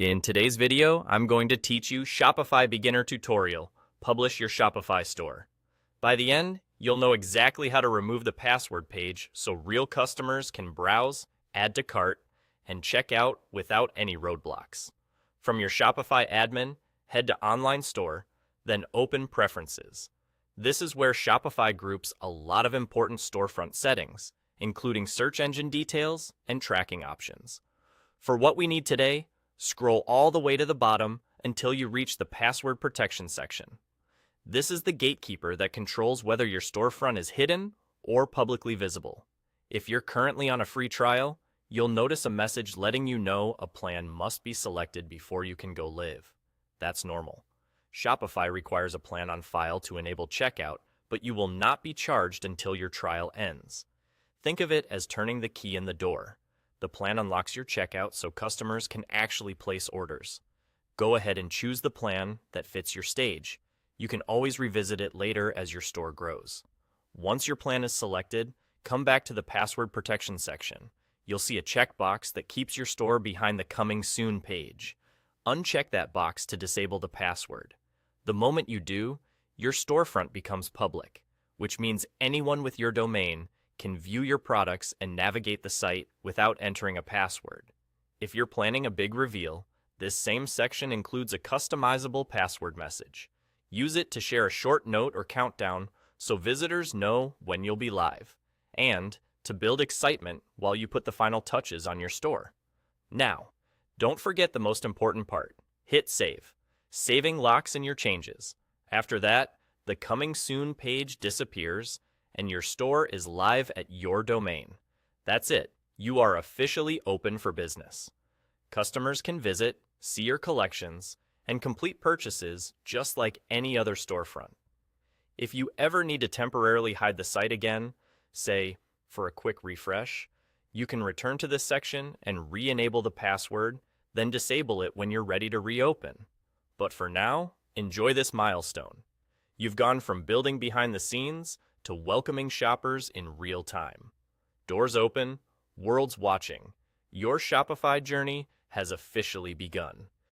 In today's video, I'm going to teach you Shopify Beginner Tutorial, Publish Your Shopify Store. By the end, you'll know exactly how to remove the password page so real customers can browse, add to cart, and check out without any roadblocks. From your Shopify admin, head to Online Store, then open Preferences. This is where Shopify groups a lot of important storefront settings, including search engine details and tracking options. For what we need today, scroll all the way to the bottom until you reach the password protection section. This is the gatekeeper that controls whether your storefront is hidden or publicly visible. If you're currently on a free trial, you'll notice a message letting you know a plan must be selected before you can go live. That's normal. Shopify requires a plan on file to enable checkout, but you will not be charged until your trial ends. Think of it as turning the key in the door. The plan unlocks your checkout so customers can actually place orders. Go ahead and choose the plan that fits your stage. You can always revisit it later as your store grows. Once your plan is selected, come back to the password protection section. You'll see a checkbox that keeps your store behind the Coming Soon page. Uncheck that box to disable the password. The moment you do, your storefront becomes public, which means anyone with your domain can view your products and navigate the site without entering a password. If you're planning a big reveal, this same section includes a customizable password message. Use it to share a short note or countdown so visitors know when you'll be live, and to build excitement while you put the final touches on your store. Now, don't forget the most important part. Hit save. Saving locks in your changes. After that, the Coming Soon page disappears, and your store is live at your domain. That's it. You are officially open for business. Customers can visit, see your collections, and complete purchases just like any other storefront. If you ever need to temporarily hide the site again, say, for a quick refresh, you can return to this section and re-enable the password, then disable it when you're ready to reopen. But for now, enjoy this milestone. You've gone from building behind the scenes to welcoming shoppers in real time. Doors open, worlds watching. Your Shopify journey has officially begun.